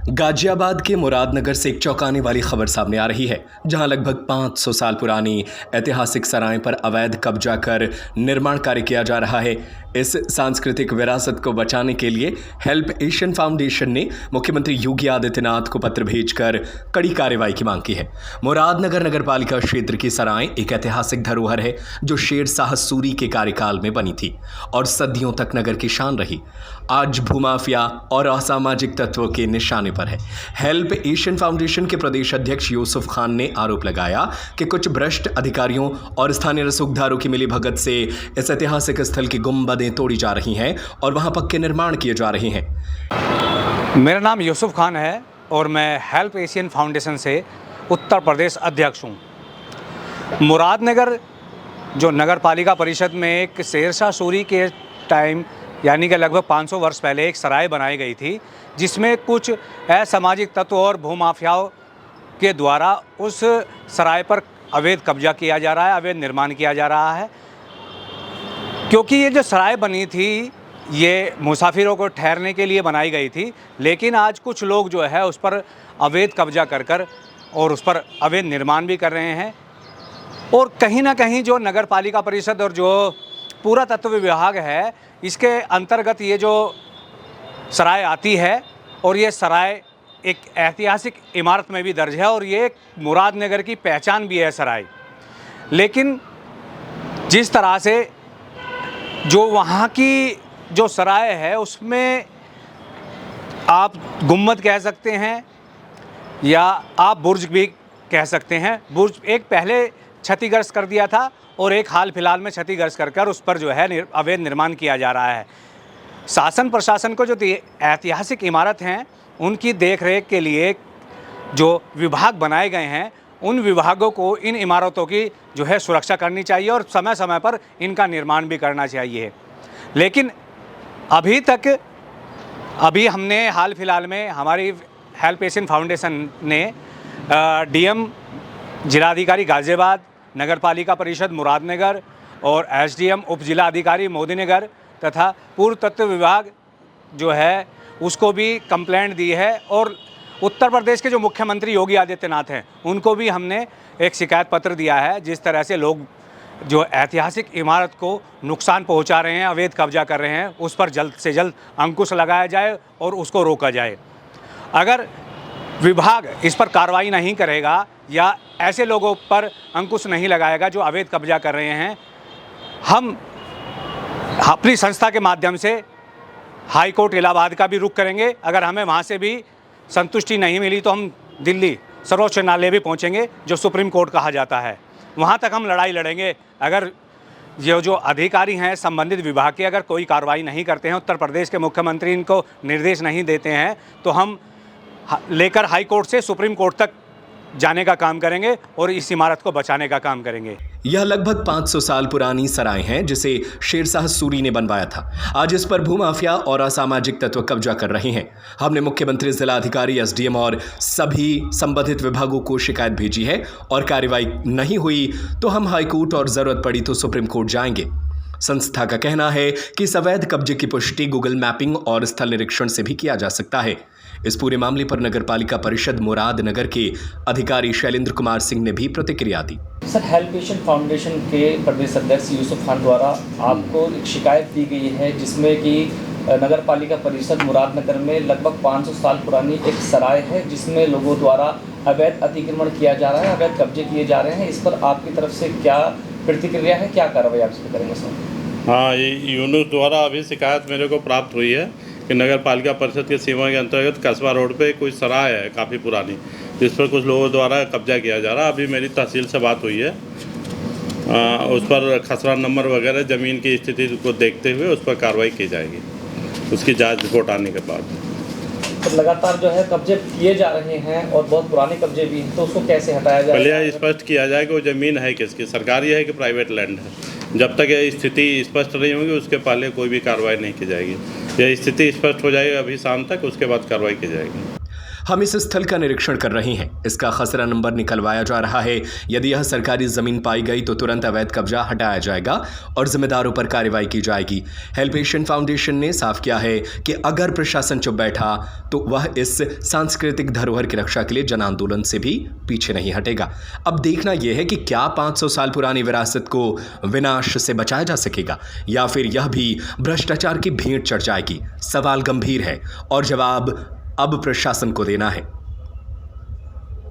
गाजियाबाद के मुरादनगर से एक चौंकाने वाली खबर सामने आ रही है, जहां लगभग 500 साल पुरानी ऐतिहासिक सराय पर अवैध कब्जा कर निर्माण कार्य किया जा रहा है। इस सांस्कृतिक विरासत को बचाने के लिए हेल्प एशियन फाउंडेशन ने मुख्यमंत्री योगी आदित्यनाथ को पत्र भेजकर कड़ी कार्रवाई की मांग की है। मुरादनगर नगरपालिका क्षेत्र की सराय एक ऐतिहासिक धरोहर है जो शेर शाह सूरी के कार्यकाल में बनी थी और सदियों तक नगर की शान रही। आज भूमाफिया और असामाजिक तत्वों के निशाने पर है। हेल्प एशियन फाउंडेशन के प्रदेश अध्यक्ष यूसुफ खान ने आरोप लगाया कि कुछ भ्रष्ट अधिकारियों और स्थानीय रसूखदारों की मिलीभगत से इस ऐतिहासिक स्थल की गुंबदें तोड़ी जा रही हैं और वहां पक्के निर्माण किए जा रहे हैं। मेरा नाम यूसुफ खान है और मैं हेल्प एशियन फाउंडेशन से उत्तर प्रदेश अध्यक्ष हूँ। मुरादनगर जो नगर पालिका परिषद में एक शेर शाह सूरी के टाइम यानी कि लगभग 500 वर्ष पहले एक सराय बनाई गई थी, जिसमें कुछ असामाजिक तत्व और भूमाफियाओं के द्वारा उस सराय पर अवैध कब्जा किया जा रहा है, अवैध निर्माण किया जा रहा है। क्योंकि ये जो सराय बनी थी ये मुसाफिरों को ठहरने के लिए बनाई गई थी, लेकिन आज कुछ लोग जो है उस पर अवैध कब्जा कर और उस पर अवैध निर्माण भी कर रहे हैं। और कहीं ना कहीं जो नगर पालिका परिषद और जो पूरा तत्व विभाग है, इसके अंतर्गत ये जो सराय आती है और ये सराय एक ऐतिहासिक इमारत में भी दर्ज है और ये मुरादनगर की पहचान भी है सराय। लेकिन जिस तरह से जो वहाँ की जो सराय है उसमें आप गुम्बद कह सकते हैं या आप बुर्ज भी कह सकते हैं। बुर्ज एक पहले क्षतिग्रस्त कर दिया था और एक हाल फिलहाल में क्षतिग्रस्त कर उस पर जो है अवैध निर्माण किया जा रहा है। शासन प्रशासन को जो ऐतिहासिक इमारत हैं उनकी देखरेख के लिए जो विभाग बनाए गए हैं, उन विभागों को इन इमारतों की जो है सुरक्षा करनी चाहिए और समय समय पर इनका निर्माण भी करना चाहिए। लेकिन अभी हमने हाल फिलहाल में हमारी हेल्प एशियन फाउंडेशन ने डीएम जिलाधिकारी गाजियाबाद, नगर पालिका परिषद मुरादनगर और एसडीएम उप जिला अधिकारी मोदीनगर तथा पूर्व तत्व विभाग जो है उसको भी कंप्लेंट दी है और उत्तर प्रदेश के जो मुख्यमंत्री योगी आदित्यनाथ हैं उनको भी हमने एक शिकायत पत्र दिया है। जिस तरह से लोग जो ऐतिहासिक इमारत को नुकसान पहुंचा रहे हैं, अवैध कब्जा कर रहे हैं, उस पर जल्द से जल्द अंकुश लगाया जाए और उसको रोका जाए। अगर विभाग इस पर कार्रवाई नहीं करेगा या ऐसे लोगों पर अंकुश नहीं लगाएगा जो अवैध कब्जा कर रहे हैं, हम अपनी संस्था के माध्यम से हाई कोर्ट इलाहाबाद का भी रुख करेंगे। अगर हमें वहाँ से भी संतुष्टि नहीं मिली तो हम दिल्ली सर्वोच्च न्यायालय भी पहुँचेंगे, जो सुप्रीम कोर्ट कहा जाता है। वहाँ तक हम लड़ाई लड़ेंगे। अगर ये जो अधिकारी हैं संबंधित विभाग के अगर कोई कार्रवाई नहीं करते हैं, उत्तर प्रदेश के मुख्यमंत्री इनको निर्देश नहीं देते हैं, तो हम लेकर हाई कोर्ट से सुप्रीम कोर्ट तक जाने का काम करेंगे और इस इमारत को बचाने का काम करेंगे। यह लगभग 500 साल पुरानी सराय है जिसे शेर शाह सूरी ने बनवाया था। आज इस पर भूमाफिया और असामाजिक तत्व कब्जा कर रहे हैं। हमने मुख्यमंत्री, जिला अधिकारी, एसडीएम और सभी संबंधित विभागों को शिकायत भेजी है और कार्रवाई नहीं हुई तो हम हाईकोर्ट और जरूरत पड़ी तो सुप्रीम कोर्ट जाएंगे। संस्था का कहना है कि इस अवैध कब्जे की पुष्टि गूगल मैपिंग और स्थल निरीक्षण से भी किया जा सकता है। इस पूरे मामले पर नगर पालिका परिषद मुरादनगर के अधिकारी शैलेंद्र कुमार सिंह ने भी प्रतिक्रिया दी। सर, हेल्प एशियन फाउंडेशन के प्रदेश अध्यक्ष यूसुफ खान द्वारा आपको एक शिकायत दी गई है जिसमें कि नगर पालिका परिषद मुरादनगर में लगभग 500 साल पुरानी एक सराय है जिसमें लोगों द्वारा अवैध अतिक्रमण किया जा रहा है, अवैध कब्जे किए जा रहे हैं। इस पर आपकी तरफ से क्या प्रतिक्रिया है, क्या कार्रवाई आप इस पर करेंगे सर? हाँ, ये यूनुस द्वारा अभी शिकायत मेरे को प्राप्त हुई है कि नगर पालिका परिषद के सीमा के अंतर्गत कस्बा रोड पे कोई सराय है काफ़ी पुरानी, जिस पर कुछ लोगों द्वारा कब्जा किया जा रहा है। अभी मेरी तहसील से बात हुई है, उस पर खसरा नंबर वगैरह ज़मीन की स्थिति को देखते हुए उस पर कार्रवाई की जाएगी, उसकी जांच रिपोर्ट आने के बाद। तो लगातार जो है कब्जे किए जा रहे हैं और बहुत पुराने कब्जे भी हैं, तो उसको कैसे हटाया जाए? पहले यह स्पष्ट किया जाए कि वो ज़मीन है किसकी, सरकारी है कि प्राइवेट लैंड है। जब तक यह स्थिति स्पष्ट नहीं होगी उसके पहले कोई भी कार्रवाई नहीं की जाएगी। यह स्थिति स्पष्ट हो जाएगी अभी शाम तक, उसके बाद कार्रवाई की जाएगी। हम इस स्थल का निरीक्षण कर रहे हैं। इसका खसरा नंबर निकलवाया जा रहा है। यदि यह सरकारी जमीन पाई गई तो तुरंत अवैध कब्जा हटाया जाएगा और जिम्मेदारों पर कार्रवाई की जाएगी। हेल्प एशियन फाउंडेशन ने साफ किया है कि अगर प्रशासन चुप बैठा तो वह इस सांस्कृतिक धरोहर की रक्षा के लिए जन आंदोलन से भी पीछे नहीं हटेगा। अब देखना यह है कि क्या 500 साल पुरानी विरासत को विनाश से बचाया जा सकेगा या फिर यह भी भ्रष्टाचार की भेंट चढ़ जाएगी। सवाल गंभीर है और जवाब अब प्रशासन को देना है।